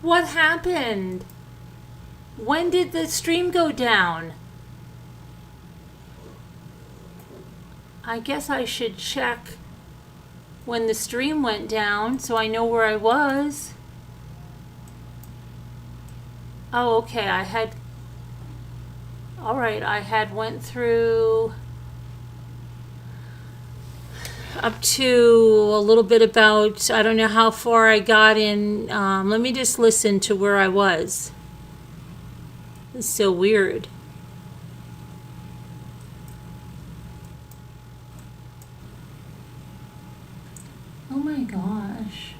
What happened? When did the stream go down? I guess I should check when the stream went down so I know where I was. Oh, okay, I had went through up to a little bit about, I don't know how far I got in. Let me just listen to where I was. It's so weird. Oh my gosh.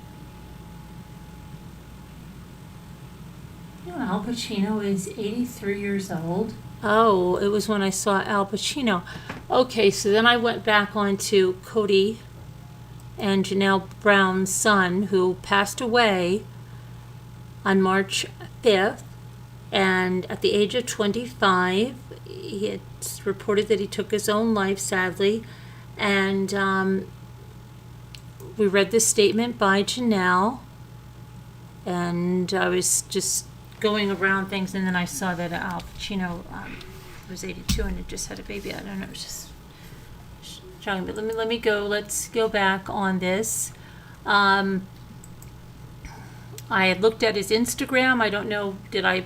You know, Al Pacino is 83 years old. Oh, it was when I saw Al Pacino. Okay, so then I went back on to Kody and Janelle Brown's son, who passed away on March 5th. And at the age of 25, it's reported that he took his own life, sadly. And we read this statement by Janelle. And I was just going around things, and then I saw that Al Pacino was 82 and had just had a baby. I don't know, it was just shocking. But let's go back on this. I had looked at his Instagram. I don't know, I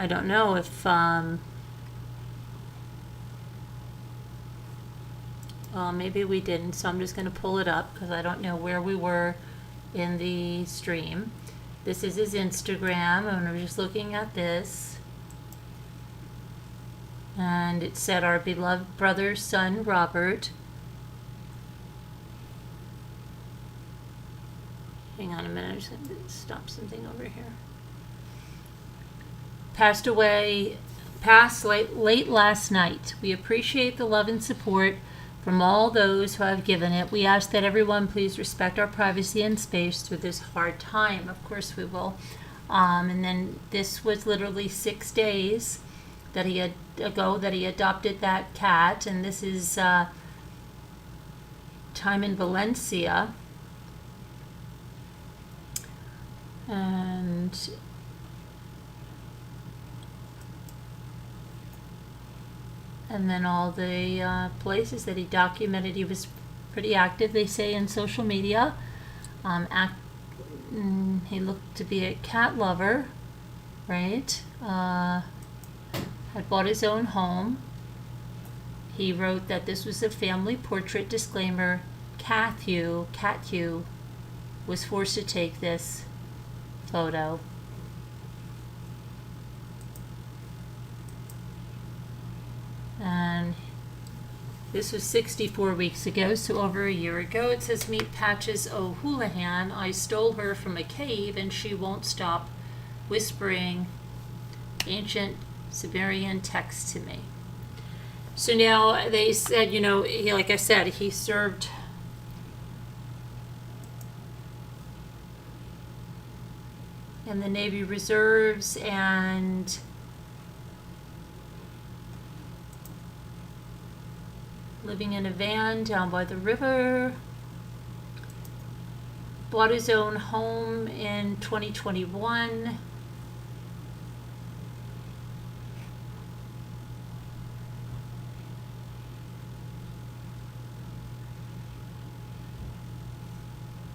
don't know if well, maybe we didn't, so I'm just going to pull it up because I don't know where we were in the stream. This is his Instagram, and I'm just looking at this. And it said, "Our beloved brother's son, Robert." Hang on a minute, I'm just going to stop something over here. Passed late last night. We appreciate the love and support from all those who have given it. We ask that everyone please respect our privacy and space through this hard time. Of course we will. And then this was literally 6 days that he adopted that cat. And this is time in Valencia. And then all the places that he documented. He was pretty active, they say, in social media. He looked to be a cat lover, right? Had bought his own home. He wrote that this was a family portrait. Disclaimer, Catthew was forced to take this photo. And this was 64 weeks ago, so over a year ago. It says, "Meet Patches O'Houlihan. I stole her from a cave and she won't stop whispering ancient Sumerian text to me." So now they said, like I said, he served in the Navy Reserves and living in a van down by the river. Bought his own home in 2021.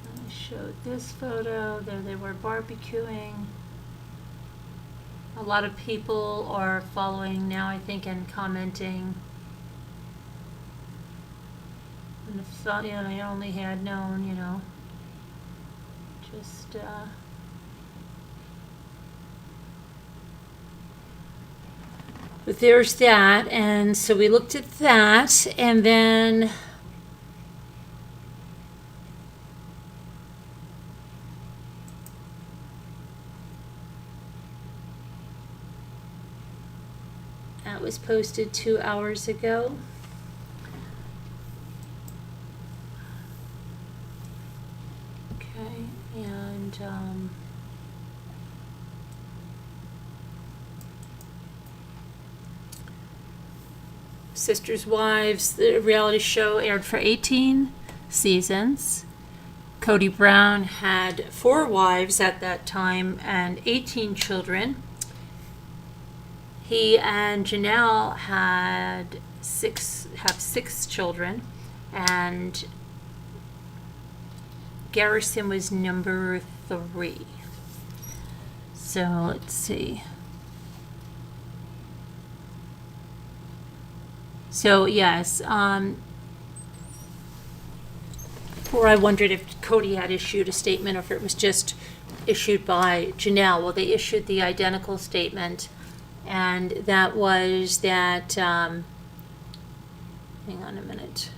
I showed this photo. There they were barbecuing. A lot of people are following now, I think, and commenting. And if I only had known, just but there's that. And so we looked at that, and then that was posted 2 hours ago. And Sister Wives, the reality show, aired for 18 seasons. Kody Brown had 4 wives at that time and 18 children. He and Janelle have 6 children, and Garrison was number 3. So let's see. So yes, before I wondered if Kody had issued a statement or if it was just issued by Janelle. Well, they issued the identical statement, and that was that, hang on a minute.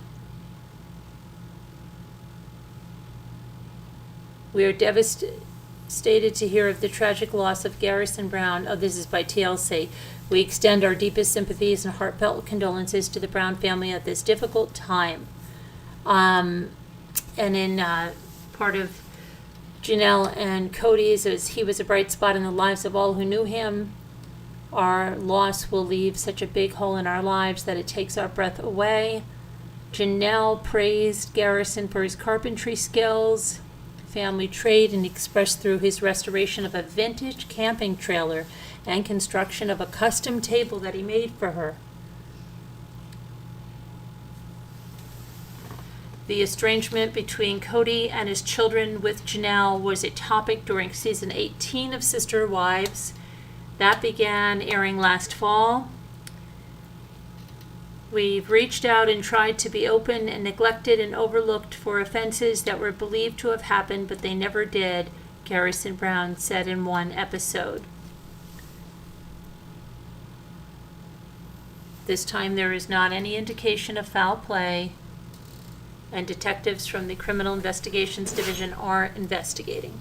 We are devastated to hear of the tragic loss of Garrison Brown. Oh, this is by TLC. We extend our deepest sympathies and heartfelt condolences to the Brown family at this difficult time. And in part of Janelle and Kody's, as he was a bright spot in the lives of all who knew him. Our loss will leave such a big hole in our lives that it takes our breath away. Janelle praised Garrison for his carpentry skills, family trade, and expressed through his restoration of a vintage camping trailer and construction of a custom table that he made for her. The estrangement between Kody and his children with Janelle was a topic during season 18 of Sister Wives. That began airing last fall. We've reached out and tried to be open and neglected and overlooked for offenses that were believed to have happened, but they never did, Garrison Brown said in one episode. This time there is not any indication of foul play, and detectives from the Criminal Investigations Division are investigating.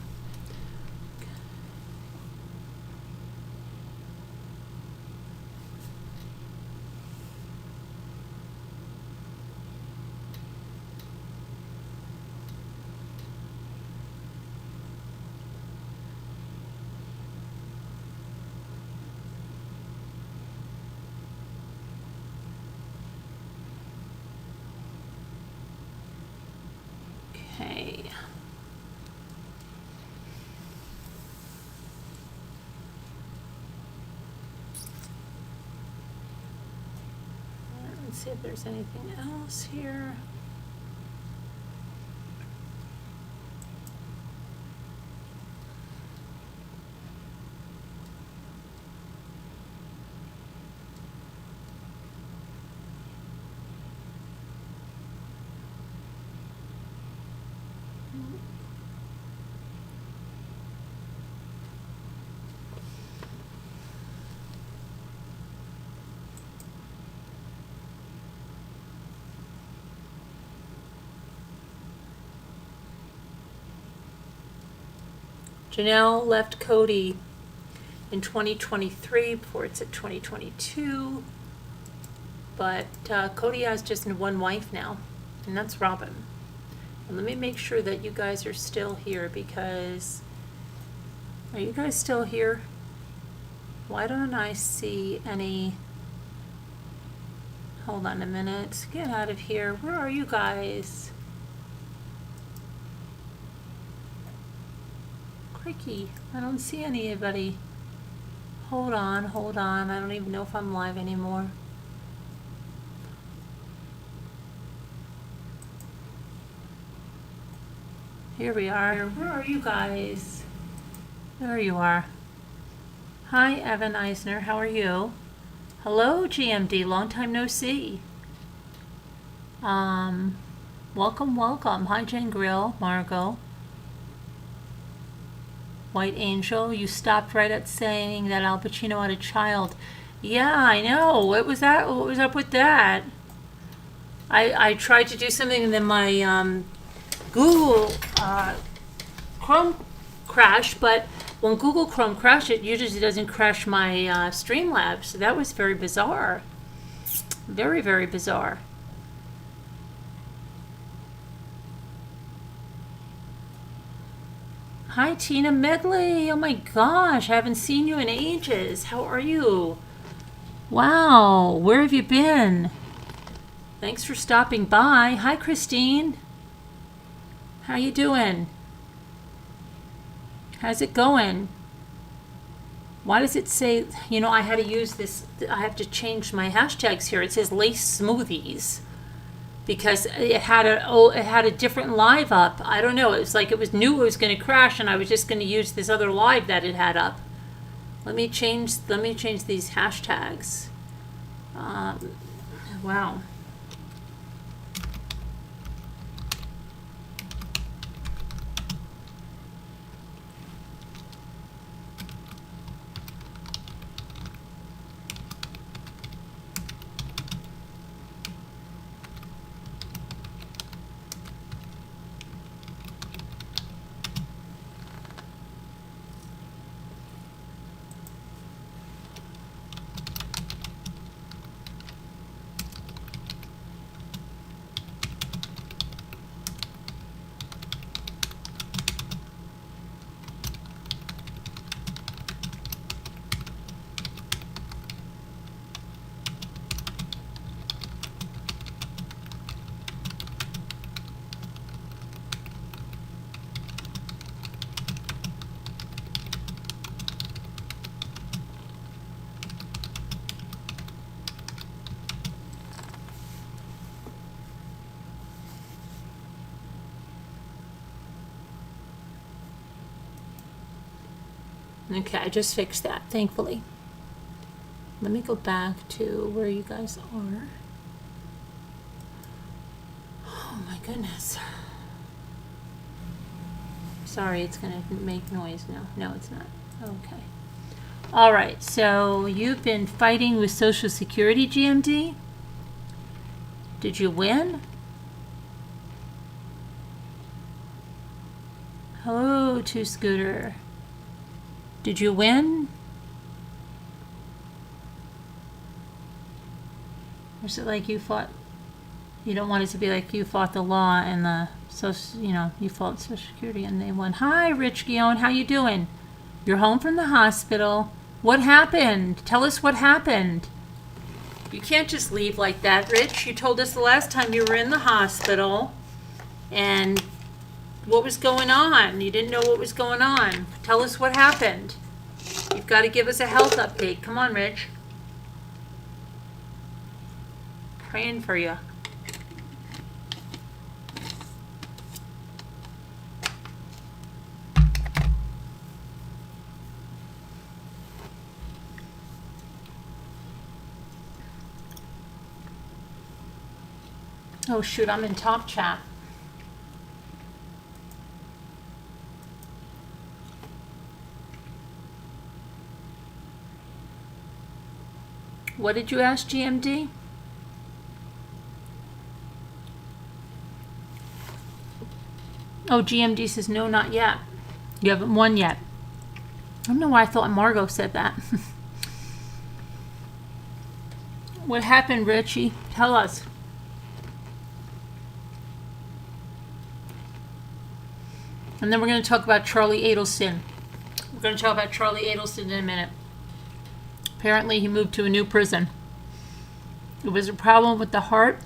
Okay. Let's see if there's anything else here. Janelle left Kody in 2023, before it's at 2022. But Kody has just 1 wife now, and that's Robin. And let me make sure that you guys are still here, because... Are you guys still here? Why don't I see any... Hold on a minute. Get out of here. Where are you guys? Crikey, I don't see anybody. Hold on. I don't even know if I'm live anymore. Here we are. Where are you guys? There you are. Hi, Evan Eisner. How are you? Hello, GMD. Long time no see. Welcome. Hi, Jane Grill, Margot. White Angel, you stopped right at saying that Al Pacino had a child. Yeah, I know. What was that? What was up with that? I tried to do something and then my Google Chrome crashed, but when Google Chrome crashes, it usually doesn't crash my Streamlabs. So that was very bizarre. Very, very bizarre. Hi, Tina Medley. Oh my gosh, I haven't seen you in ages. How are you? Wow, where have you been? Thanks for stopping by. Hi, Christine. How you doing? How's it going? Why does it say, I had to use this, I have to change my hashtags here. It says lace smoothies because it had a different live up. I don't know. It was like it knew it was going to crash, and I was just going to use this other live that it had up. Let me change these hashtags. Wow. Okay, I just fixed that, thankfully. Let me go back to where you guys are. Oh my goodness. Sorry, it's going to make noise now. No, it's not. Okay. All right, so you've been fighting with Social Security, GMD? Did you win? Hello, Two Scooter. Did you win? Or is it like you fought? You don't want it to be like you fought the law and the you fought Social Security and they won. Hi, Rich Guillaume, how you doing? You're home from the hospital. What happened? Tell us what happened. You can't just leave like that, Rich. You told us the last time you were in the hospital, and what was going on? You didn't know what was going on. Tell us what happened. You've got to give us a health update. Come on, Rich. Praying for you. Oh shoot, I'm in Top Chat. What did you ask, GMD? Oh, GMD says no, not yet. You haven't won yet. I don't know why I thought Margot said that. What happened, Richie? Tell us. And then we're going to talk about Charlie Adelson. We're going to talk about Charlie Adelson in a minute. Apparently he moved to a new prison. It was a problem with the heart.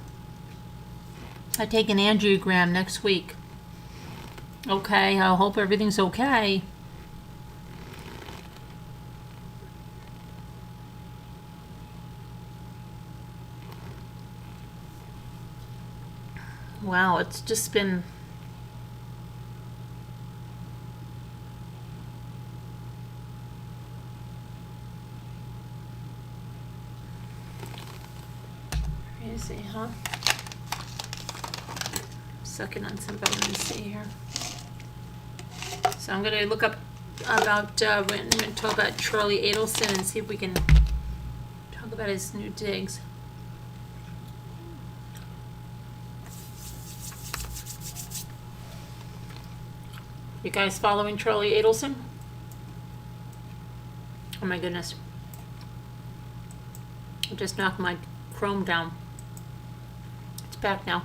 I take an angiogram next week. Okay, I hope everything's okay. Wow, it's just been... crazy, huh? Sucking on somebody. Let me see here. So I'm going to look up about, we're going to talk about Charlie Adelson and see if we can talk about his new digs. You guys following Charlie Adelson? Oh my goodness. I just knocked my Chrome down. It's back now.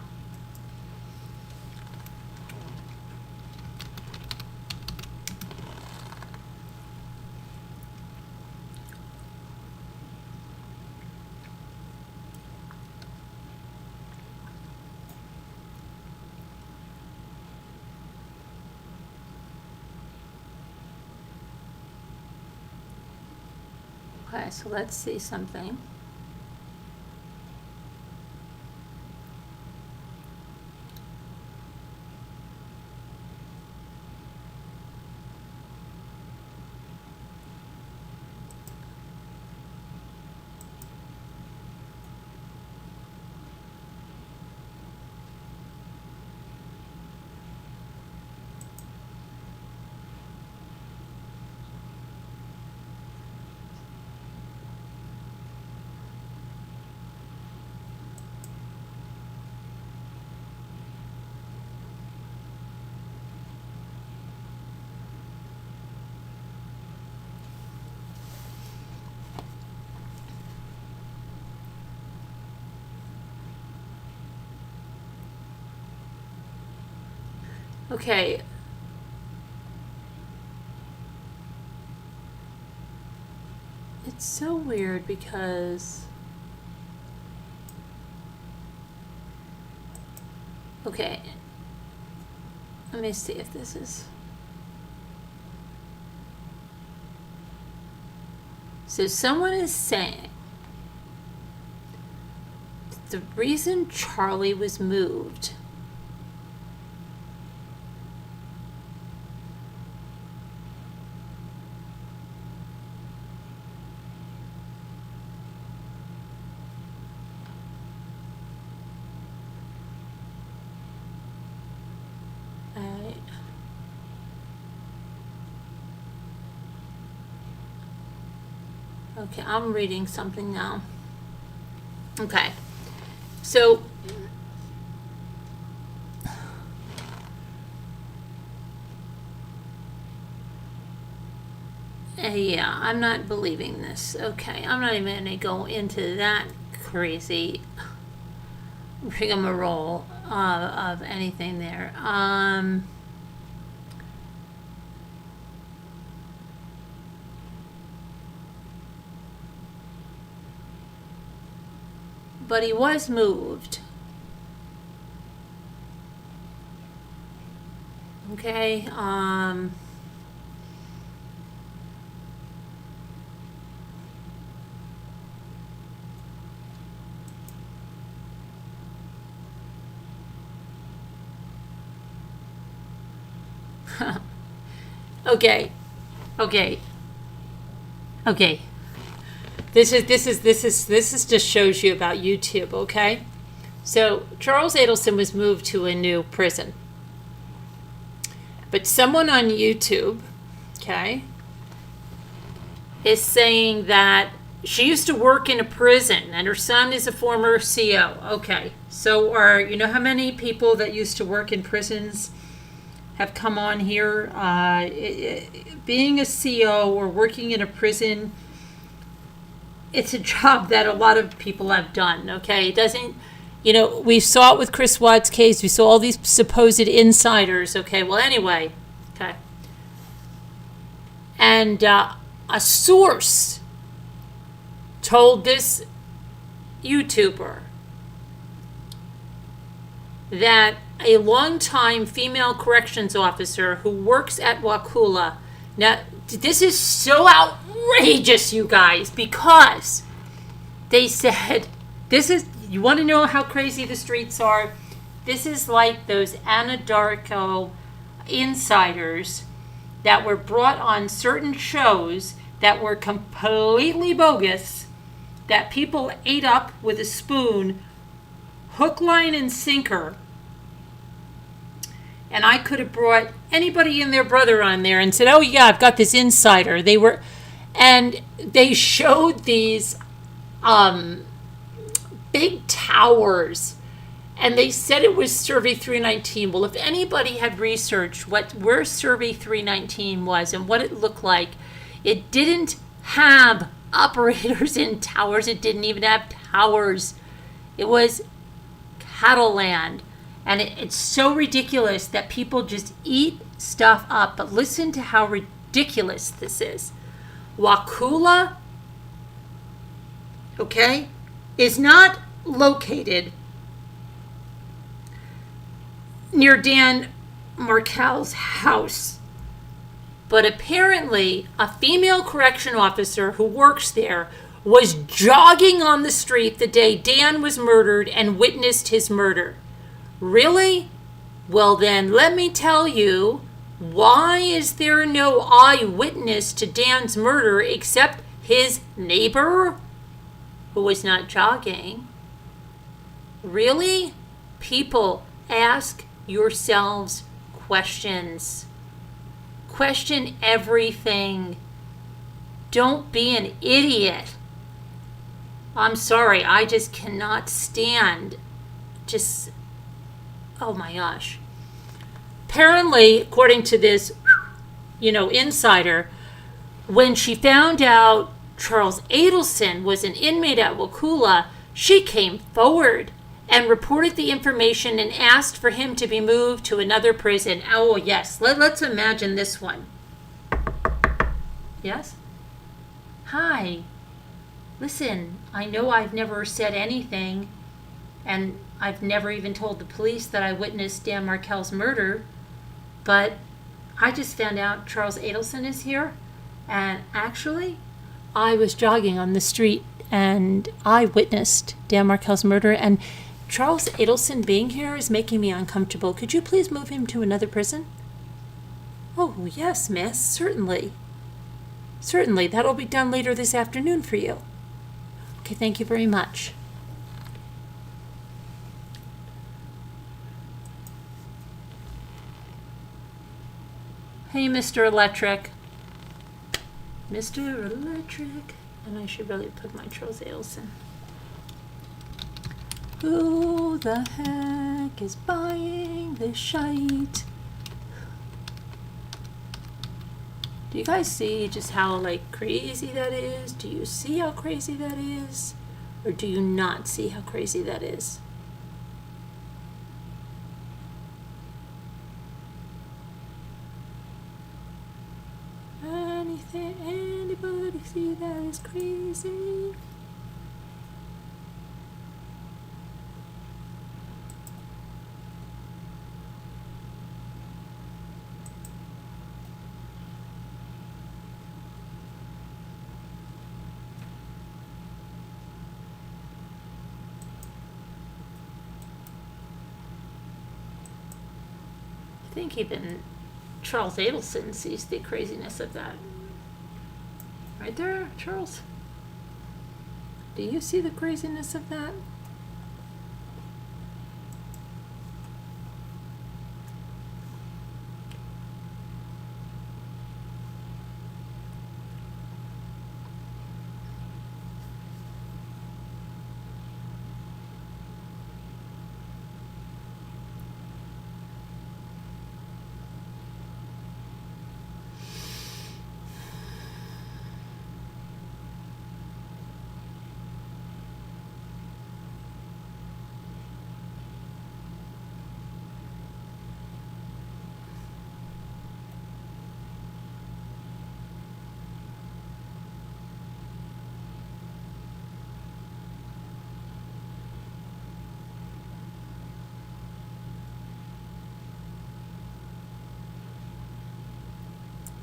Okay, so let's see something. Okay. It's so weird because... Okay. Let me see if this is... So someone is saying the reason Charlie was moved Okay, I'm reading something now. Okay, so yeah, I'm not believing this. Okay, I'm not even going to go into that crazy rigmarole of anything there. But he was moved. Okay, okay. This just shows you about YouTube, okay? So Charles Adelson was moved to a new prison. But someone on YouTube, okay, is saying that she used to work in a prison and her son is a former CO. Okay, so you know how many people that used to work in prisons have come on here? Being a CO or working in a prison, it's a job that a lot of people have done, okay? It doesn't, we saw it with Chris Watt's case. We saw all these supposed insiders, okay? Well, anyway, okay. And a source told this YouTuber that a longtime female corrections officer who works at Wakulla. Now, this is so outrageous, you guys, because they said, you want to know how crazy the streets are? This is like those Anadarko insiders that were brought on certain shows that were completely bogus, that people ate up with a spoon, hook, line, and sinker. And I could have brought anybody and their brother on there and said, oh yeah, I've got this insider. And they showed these big towers, and they said it was Survey 319. Well, if anybody had researched where Survey 319 was and what it looked like, it didn't have operators in towers. It didn't even have towers. It was cattle land. And it's so ridiculous that people just eat stuff up. But listen to how ridiculous this is. Wakulla, okay, is not located near Dan Markel's house. But apparently, a female correction officer who works there was jogging on the street the day Dan was murdered and witnessed his murder. Really? Well then, let me tell you, why is there no eyewitness to Dan's murder except his neighbor, who was not jogging? Really? People, ask yourselves questions. Question everything. Don't be an idiot. I'm sorry, I just cannot stand oh my gosh. Apparently, according to this, insider, when she found out Charles Adelson was an inmate at Wakula, she came forward and reported the information and asked for him to be moved to another prison. Oh, yes. Let's imagine this one. Yes? Hi. Listen, I know I've never said anything, and I've never even told the police that I witnessed Dan Markel's murder, but I just found out Charles Adelson is here, and actually, I was jogging on the street, and I witnessed Dan Markel's murder, and Charles Adelson being here is making me uncomfortable. Could you please move him to another prison? Oh, yes, miss, certainly. Certainly, that'll be done later this afternoon for you. Okay, thank you very much. Hey, Mr. Electric. Mr. Electric. And I should really put my Charles Adelson. Who the heck is buying this shite? Do you guys see just how crazy that is? Do you see how crazy that is? Or do you not see how crazy that is? Anybody see that is crazy? I think even Charles Adelson sees the craziness of that. Right there, Charles? Do you see the craziness of that?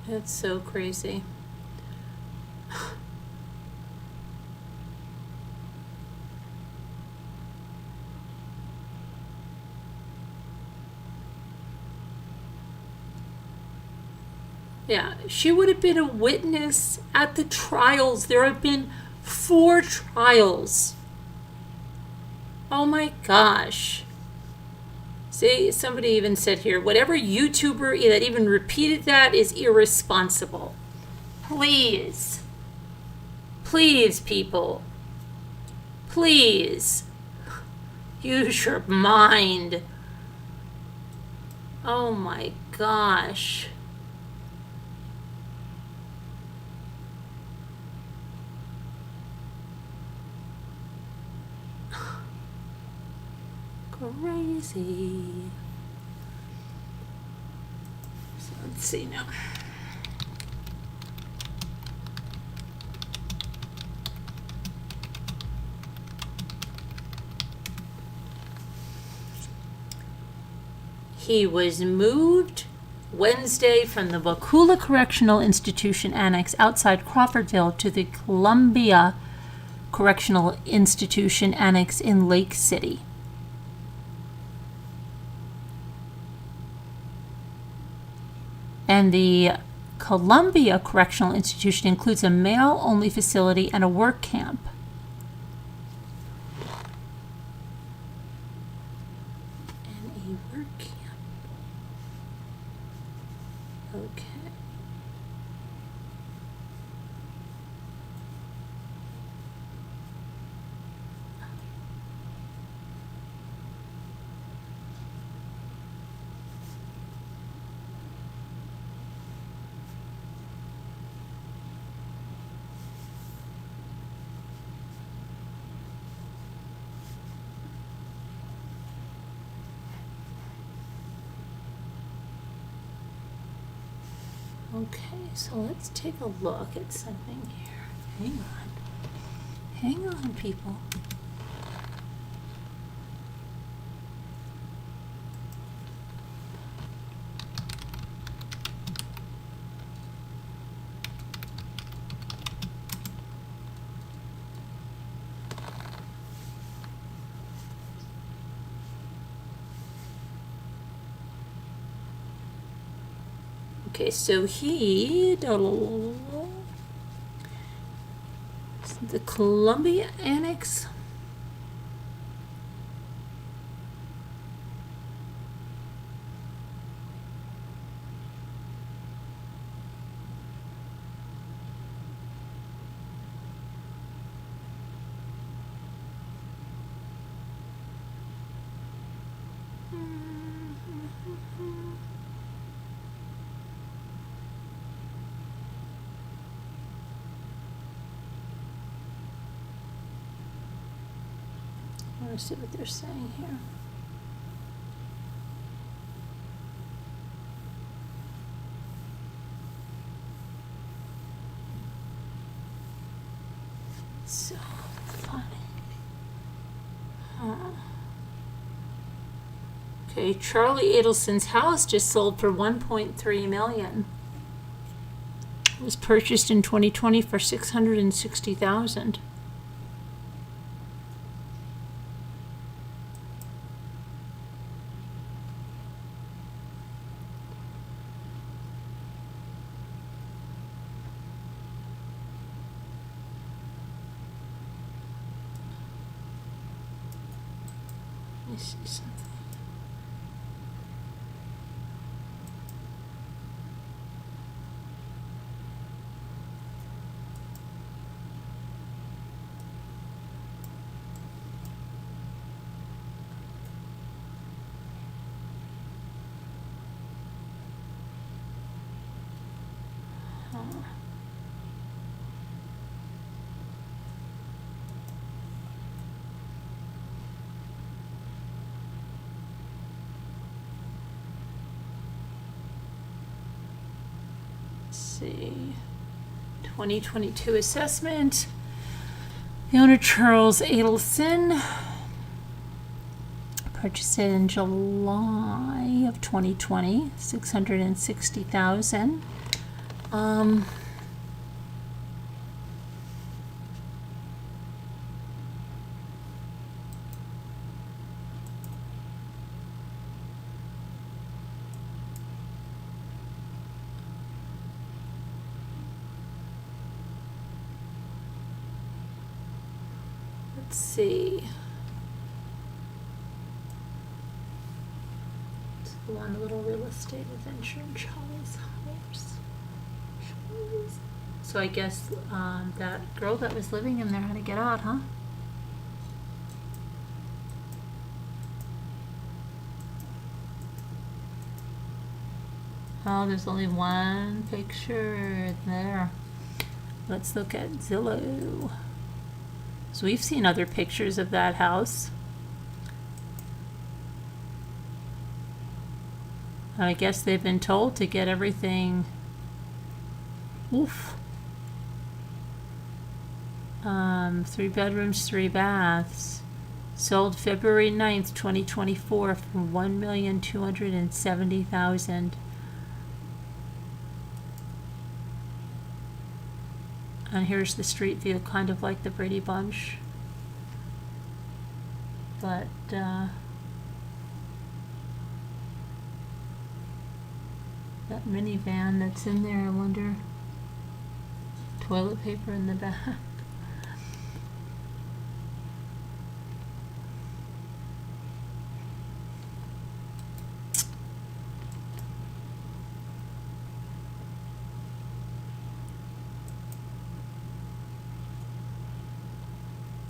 It's so crazy. Yeah, she would have been a witness at the trials. There have been 4 trials. Oh my gosh. See, somebody even said here, whatever YouTuber that even repeated that is irresponsible. Please. Please, people. Please. Use your mind. Oh my gosh. Crazy. So let's see now. He was moved Wednesday from the Wakula Correctional Institution Annex outside Crawfordville to the Columbia Correctional Institution Annex in Lake City. And the Columbia Correctional Institution includes a male-only facility and a work camp. Okay. Okay, so let's take a look at something here. Hang on. Hang on, people. Okay, so the Columbia Annex. Let's see what they're saying here. So funny. Huh. Okay, Charlie Adelson's house just sold for $1.3 million. It was purchased in 2020 for $660,000. Let me see something. See, 2022 assessment. The owner, Charles Adelson, purchased it in July of 2020, $660,000. Let's see. It's one little real estate adventure in Charlie's house. So I guess that girl that was living in there had to get out, huh? Oh, there's only one picture there. Let's look at Zillow. So we've seen other pictures of that house. I guess they've been told to get everything. Oof. 3 bedrooms, 3 baths. Sold February 9th, 2024 for $1,270,000. And here's the street view, kind of like the Brady Bunch. But, that minivan that's in there, I wonder. Toilet paper in the back.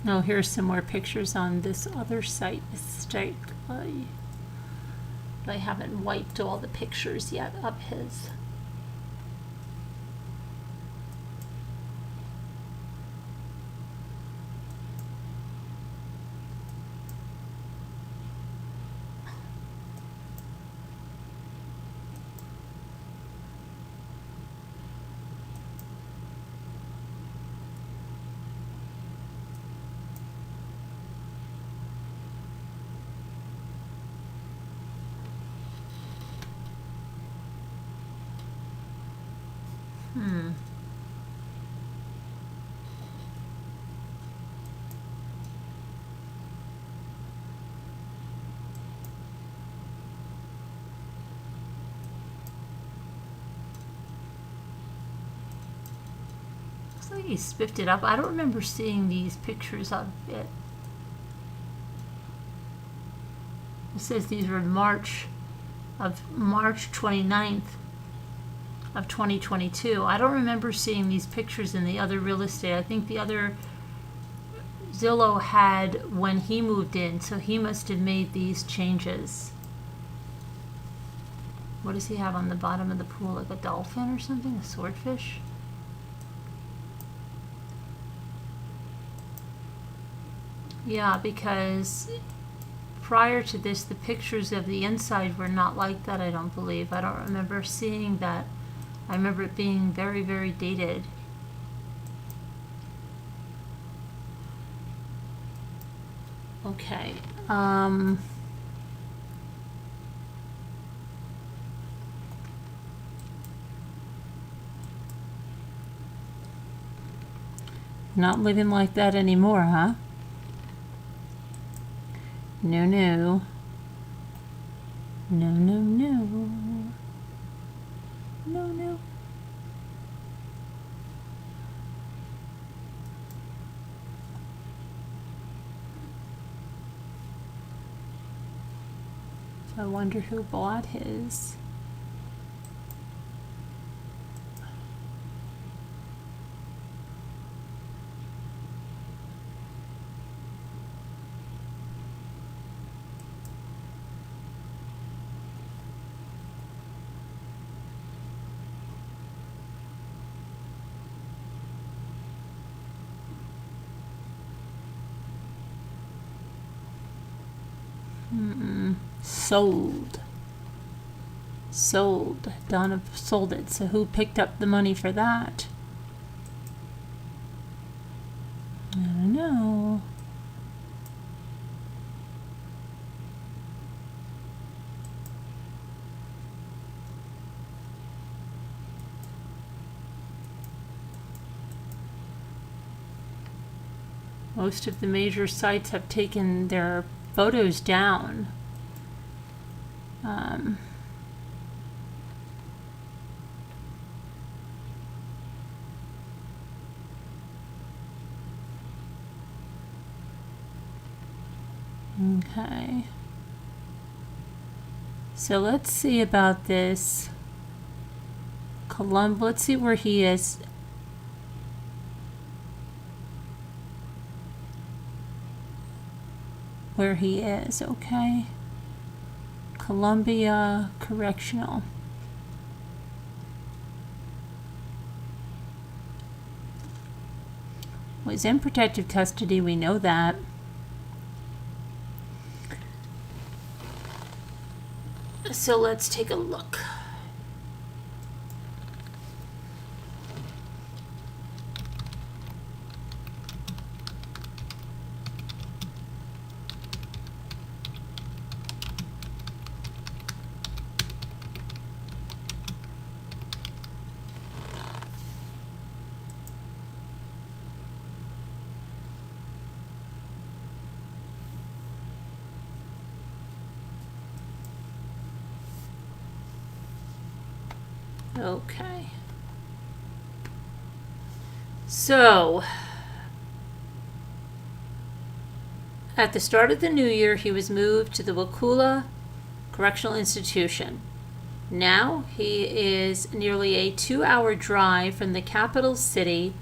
Oh, here's some more pictures on this other site estate. I haven't wiped all the pictures yet of his. Looks like he spiffed it up. I don't remember seeing these pictures of it. It says these were March 29th of 2022. I don't remember seeing these pictures in the other real estate. I think the other Zillow had when he moved in, so he must have made these changes. What does he have on the bottom of the pool? Like a dolphin or something? A swordfish? Yeah, because prior to this, the pictures of the inside were not like that, I don't believe. I don't remember seeing that. I remember it being very, very dated. Okay. Not living like that anymore, huh? No, no. No, no, no. No, no. I wonder who bought his. Sold. Donna sold it. So who picked up the money for that? I don't know. Most of the major sites have taken their photos down. Okay. So let's see about this. Let's see where he is. Where he is, okay. Columbia Correctional. Well, he's in protective custody, we know that. So let's take a look. Okay. So, at the start of the new year, he was moved to the Wakula Correctional Institution. Now he is nearly a 2-hour drive from the capital city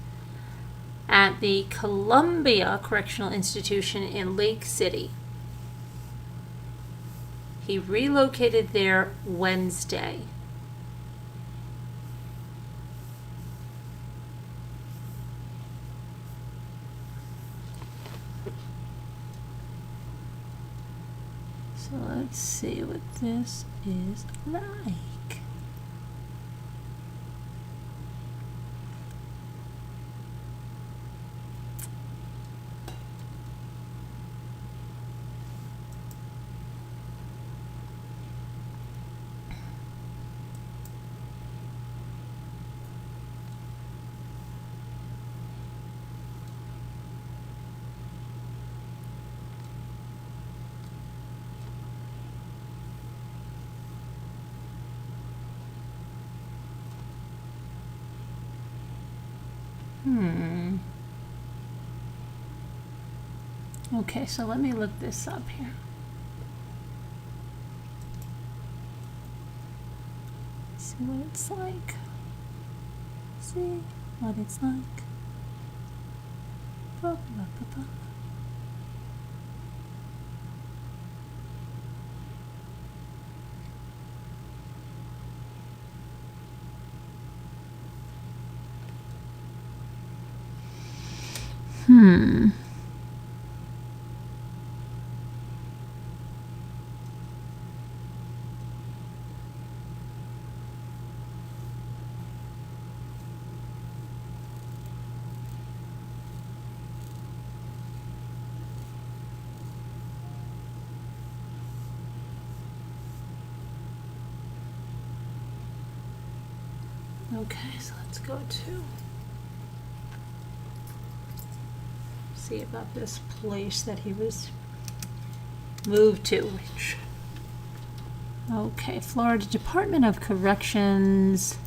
at the Columbia Correctional Institution in Lake City. He relocated there Wednesday. So let's see what this is like. Okay, so let me look this up here. See what it's like. See what it's like. Ba, ba, ba, ba. Okay, so let's go to see about this place that he was moved to, which, okay, Florida Department of Corrections.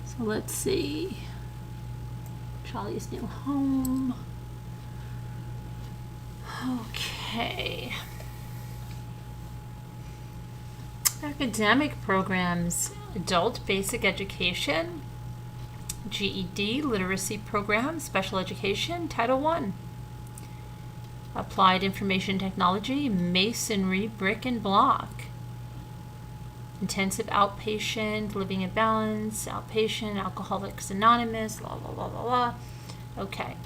So let's see, Charlie's new home. Okay. Academic programs: adult basic education, GED, literacy program, special education, Title I. Applied information technology, masonry, brick and block. Intensive outpatient, living in balance, outpatient, Alcoholics Anonymous, la la la la la. Okay.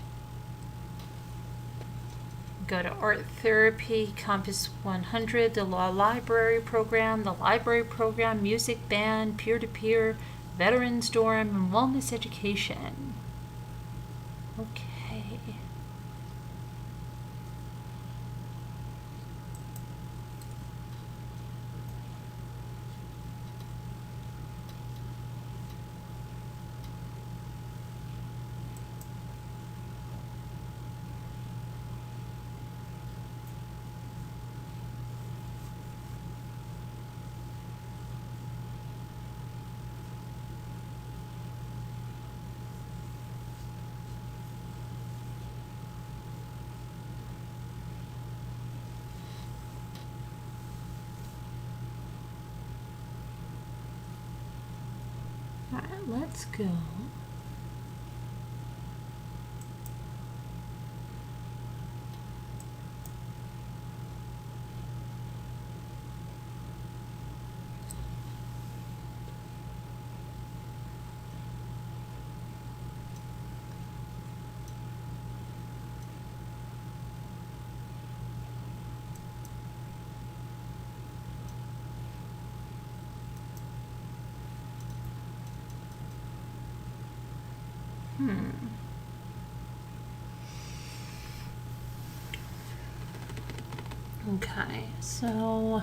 Go to art therapy, Compass 100, the law library program, the library program, music band, peer-to-peer, veterans dorm, and wellness education. Okay. Alright, let's go. Okay, so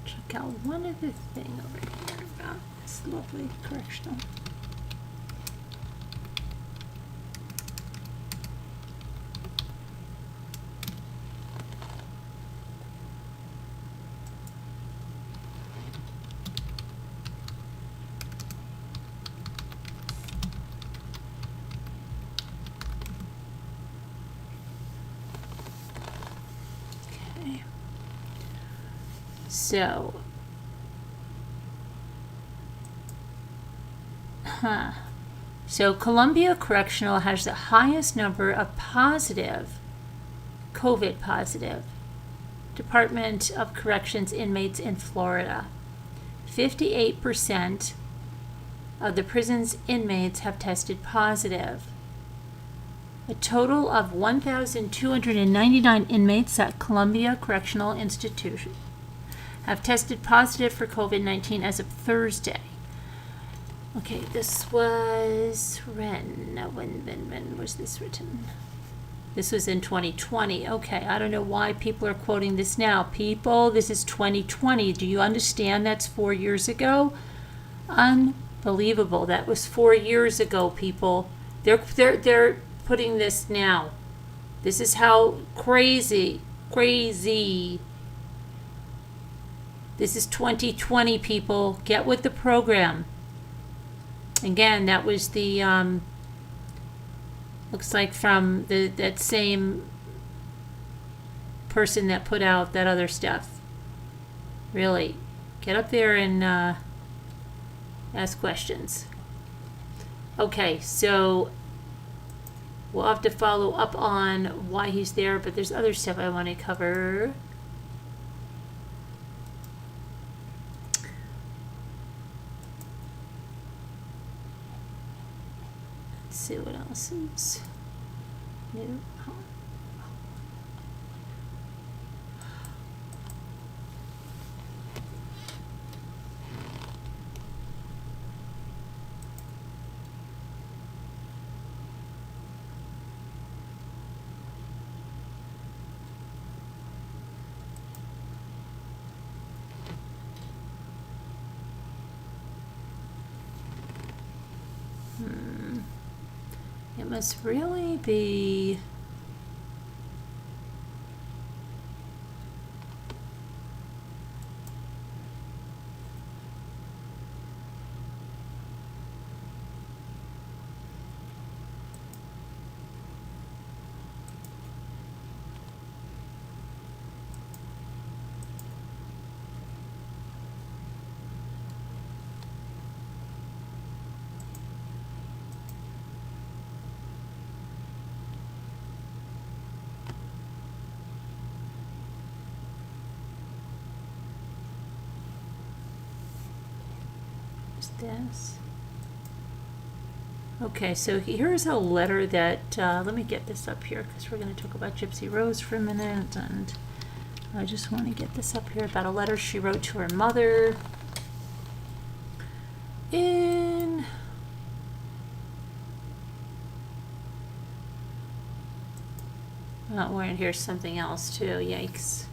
check out one other thing over here about this lovely correctional. Okay. So, So Columbia Correctional has the highest number of COVID positive Department of Corrections inmates in Florida. 58% of the prison's inmates have tested positive. A total of 1,299 inmates at Columbia Correctional Institution have tested positive for COVID-19 as of Thursday. Okay, this was when was this written? This was in 2020. Okay, I don't know why people are quoting this now. People, this is 2020. Do you understand that's 4 years ago? Unbelievable. That was 4 years ago, people. They're putting this now. This is how crazy. This is 2020, people. Get with the program. Again, that was the, looks like from that same person that put out that other stuff. Really, get up there and ask questions. Okay, so we'll have to follow up on why he's there, but there's other stuff I want to cover. See what else is new. It must really be this. Okay, so here's a letter that, let me get this up here because we're going to talk about Gypsy Rose for a minute, and I just want to get this up here about a letter she wrote to her mother in oh, and here's something else too. Yikes.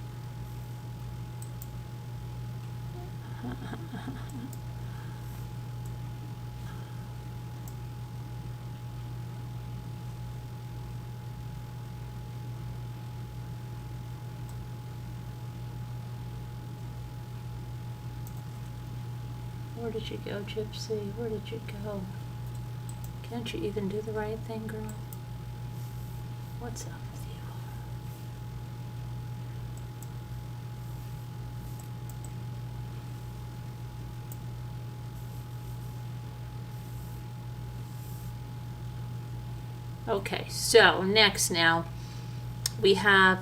Where did you go, Gypsy? Where did you go? Can't you even do the right thing, girl? What's up with you? Okay, so next now we have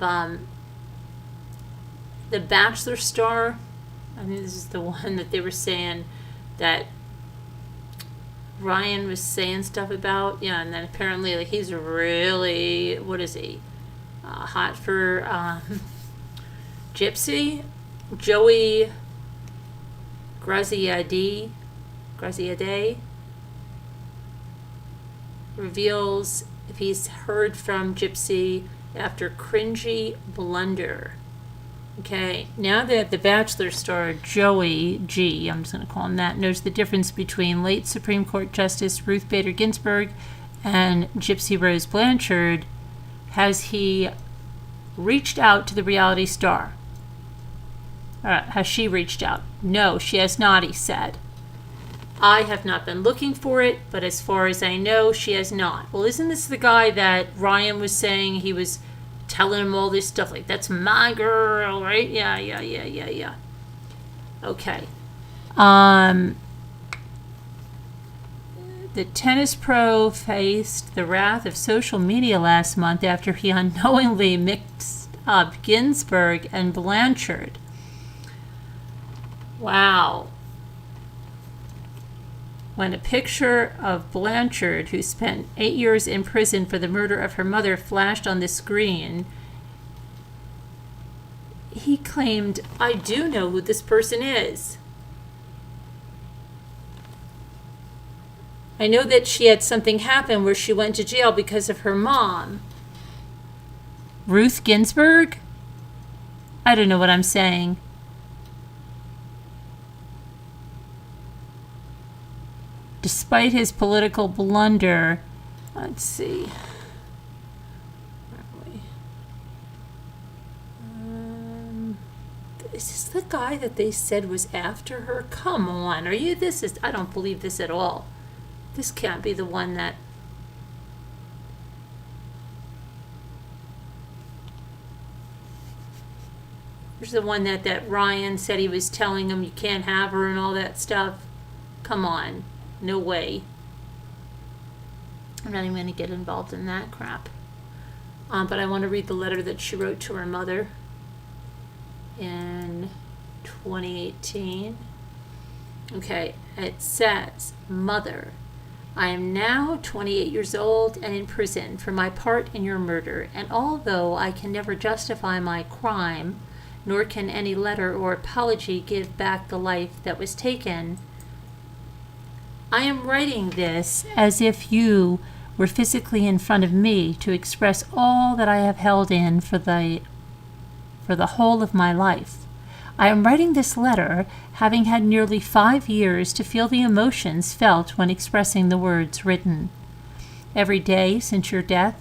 the Bachelor star. I mean, this is the one that they were saying that Ryan was saying stuff about. Yeah, and then apparently like, he's really, what is he? Hot for Gypsy. Joey Graziade reveals if he's heard from Gypsy after cringy blunder. Okay, now that the Bachelor star Joey G, I'm just going to call him that, knows the difference between late Supreme Court Justice Ruth Bader Ginsburg and Gypsy Rose Blanchard, has he reached out to the reality star? Has she reached out? No, she has not, he said. I have not been looking for it, but as far as I know, she has not. Well, isn't this the guy that Ryan was saying he was telling him all this stuff like, that's my girl, right? Yeah. Okay. The tennis pro faced the wrath of social media last month after he unknowingly mixed up Ginsburg and Blanchard. Wow. When a picture of Blanchard, who spent 8 years in prison for the murder of her mother, flashed on the screen, he claimed, I do know who this person is. I know that she had something happen where she went to jail because of her mom. Ruth Ginsburg? I don't know what I'm saying. Despite his political blunder, let's see. Is this the guy that they said was after her? Come on, I don't believe this at all. This can't be the one that... There's the one that Ryan said he was telling him you can't have her and all that stuff. Come on. No way. I'm not even going to get involved in that crap. But I want to read the letter that she wrote to her mother in 2018. Okay, it says, Mother, I am now 28 years old and in prison for my part in your murder, and although I can never justify my crime, nor can any letter or apology give back the life that was taken, I am writing this as if you were physically in front of me to express all that I have held in for the whole of my life. I am writing this letter having had nearly 5 years to feel the emotions felt when expressing the words written. Every day since your death,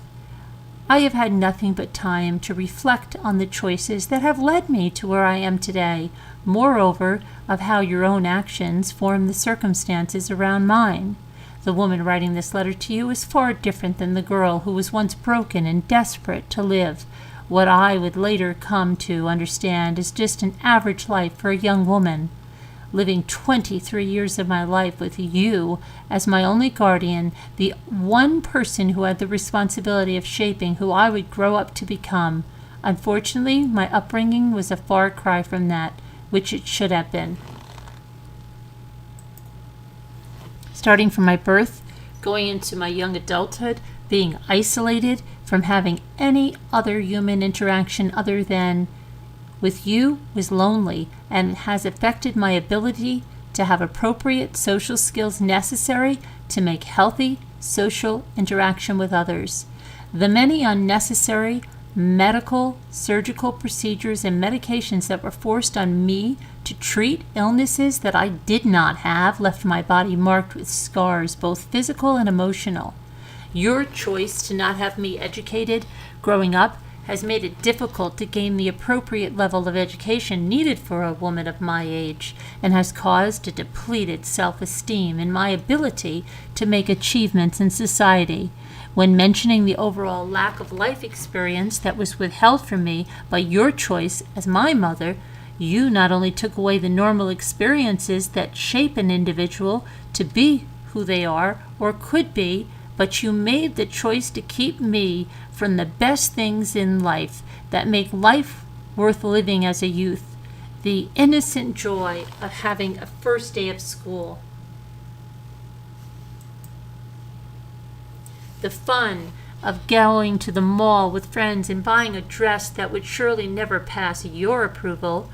I have had nothing but time to reflect on the choices that have led me to where I am today, moreover, of how your own actions form the circumstances around mine. The woman writing this letter to you is far different than the girl who was once broken and desperate to live what I would later come to understand is just an average life for a young woman. Living 23 years of my life with you as my only guardian, the one person who had the responsibility of shaping who I would grow up to become. Unfortunately, my upbringing was a far cry from that, which it should have been. Starting from my birth, going into my young adulthood, being isolated from having any other human interaction other than with you was lonely and has affected my ability to have appropriate social skills necessary to make healthy social interaction with others. The many unnecessary medical, surgical procedures and medications that were forced on me to treat illnesses that I did not have left my body marked with scars, both physical and emotional. Your choice to not have me educated growing up has made it difficult to gain the appropriate level of education needed for a woman of my age, and has caused a depleted self-esteem in my ability to make achievements in society. When mentioning the overall lack of life experience that was withheld from me by your choice as my mother, you not only took away the normal experiences that shape an individual to be who they are or could be, but you made the choice to keep me from the best things in life that make life worth living as a youth, the innocent joy of having a first day of school, the fun of going to the mall with friends and buying a dress that would surely never pass your approval,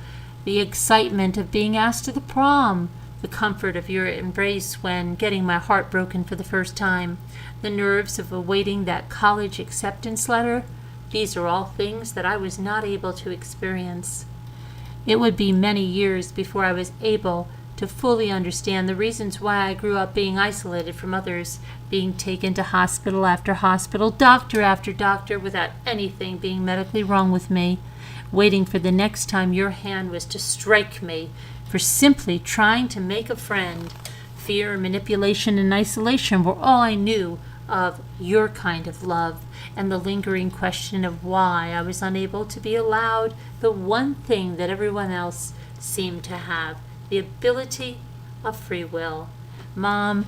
the excitement of being asked to the prom, the comfort of your embrace when getting my heart broken for the first time, the nerves of awaiting that college acceptance letter. These are all things that I was not able to experience. It would be many years before I was able to fully understand the reasons why I grew up being isolated from others, being taken to hospital after hospital, doctor after doctor, without anything being medically wrong with me, waiting for the next time your hand was to strike me for simply trying to make a friend. Fear, manipulation, and isolation were all I knew of your kind of love and the lingering question of why I was unable to be allowed the one thing that everyone else seemed to have, the ability of free will. Mom,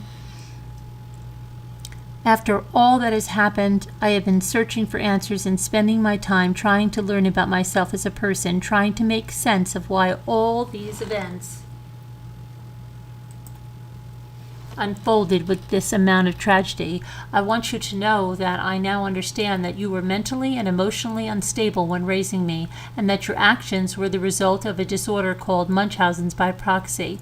after all that has happened, I have been searching for answers and spending my time trying to learn about myself as a person, trying to make sense of why all these events unfolded with this amount of tragedy. I want you to know that I now understand that you were mentally and emotionally unstable when raising me, and that your actions were the result of a disorder called Munchausen's by proxy.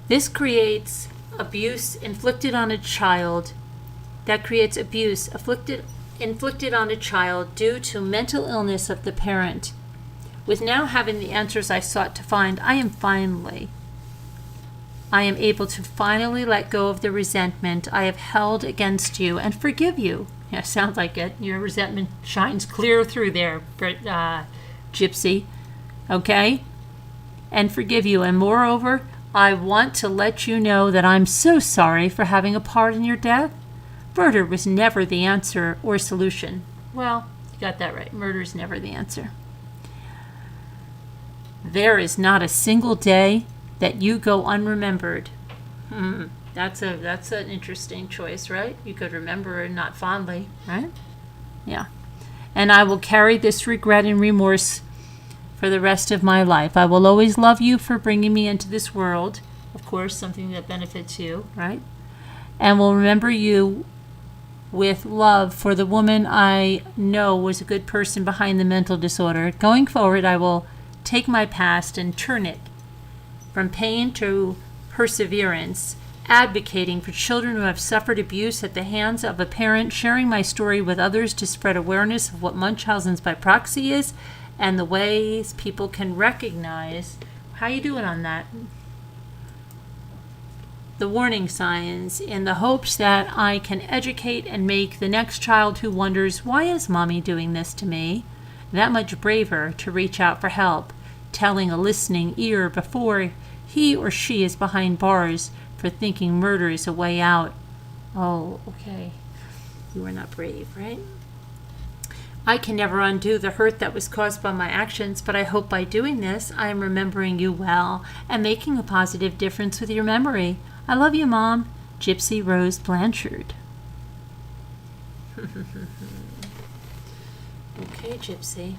This creates abuse inflicted on a child. That creates abuse inflicted on a child due to mental illness of the parent. With now having the answers I sought to find, I am able to finally let go of the resentment I have held against you and forgive you. Yeah, sounds like it. Your resentment shines clear through there, Gypsy. Okay? And forgive you. And moreover, I want to let you know that I'm so sorry for having a part in your death. Murder was never the answer or solution. Well, you got that right. Murder is never the answer. There is not a single day that you go unremembered. That's an interesting choice, right? You could remember it not fondly, right? Yeah. And I will carry this regret and remorse for the rest of my life. I will always love you for bringing me into this world. Of course, something that benefits you, right? And will remember you with love for the woman I know was a good person behind the mental disorder. Going forward, I will take my past and turn it from pain to perseverance, advocating for children who have suffered abuse at the hands of a parent, sharing my story with others to spread awareness of what Munchausen's by proxy is, and the ways people can recognize. How you doing on that? The warning signs, in the hopes that I can educate and make the next child who wonders, why is mommy doing this to me, that much braver to reach out for help, telling a listening ear before he or she is behind bars for thinking murder is a way out. Oh, okay. You were not brave, right? I can never undo the hurt that was caused by my actions, but I hope by doing this, I am remembering you well and making a positive difference with your memory. I love you, Mom. Gypsy Rose Blanchard. Okay, Gypsy.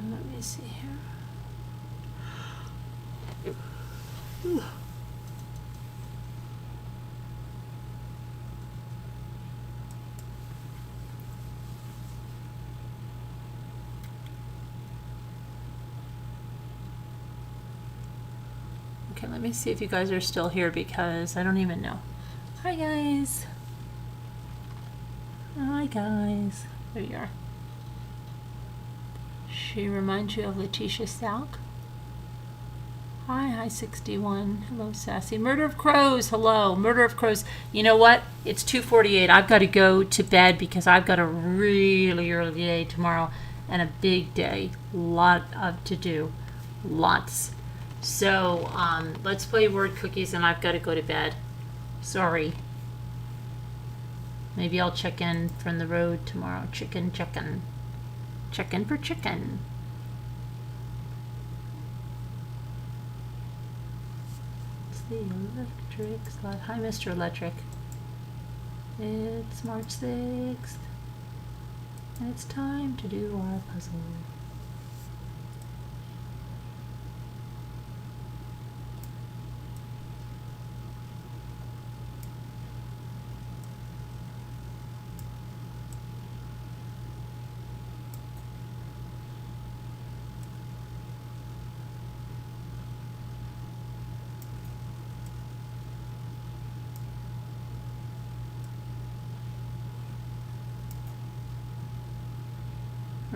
Let me see here. Okay, let me see if you guys are still here because I don't even know. Hi, guys. Hi, guys. There you are. She reminds you of Letitia Salk. Hi, 61. Hello, Sassy. Murder of Crows. Hello. Murder of Crows. You know what? It's 2:48. I've got to go to bed because I've got a really early day tomorrow and a big day. Lot of to do. Lots. So, let's play word cookies and I've got to go to bed. Sorry. Maybe I'll check in from the road tomorrow. Chicken. Check in for chicken. It's the electric slot. Hi, Mr. Electric. It's March 6th. And it's time to do our puzzle.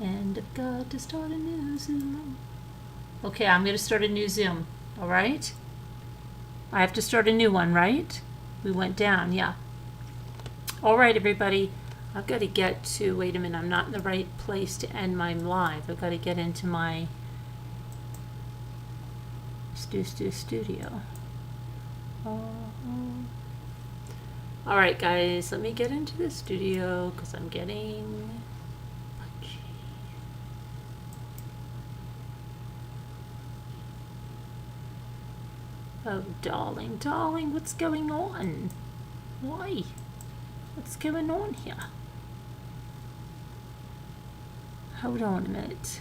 And I've got to start a new Zoom. Okay, I'm going to start a new Zoom. All right? I have to start a new one, right? We went down, yeah. All right, everybody. I've got to get to, wait a minute, I'm not in the right place to end my live. I've got to get into my studio. All right, guys, let me get into the studio because I'm getting punchy. Oh, darling, what's going on? Why? What's going on here? Hold on a minute.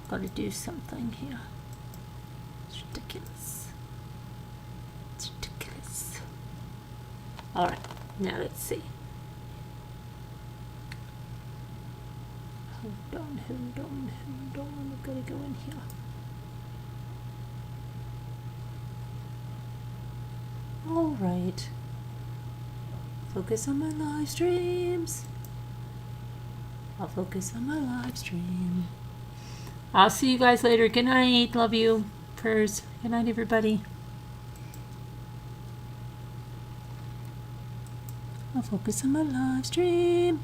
Got to do something here. It's ridiculous. It's ridiculous. All right, now let's see. Hold on. I've got to go in here. All right. Focus on my live streams. I'll focus on my live stream. I'll see you guys later. Good night. Love you. Prayers. Good night, everybody. I'll focus on my live stream.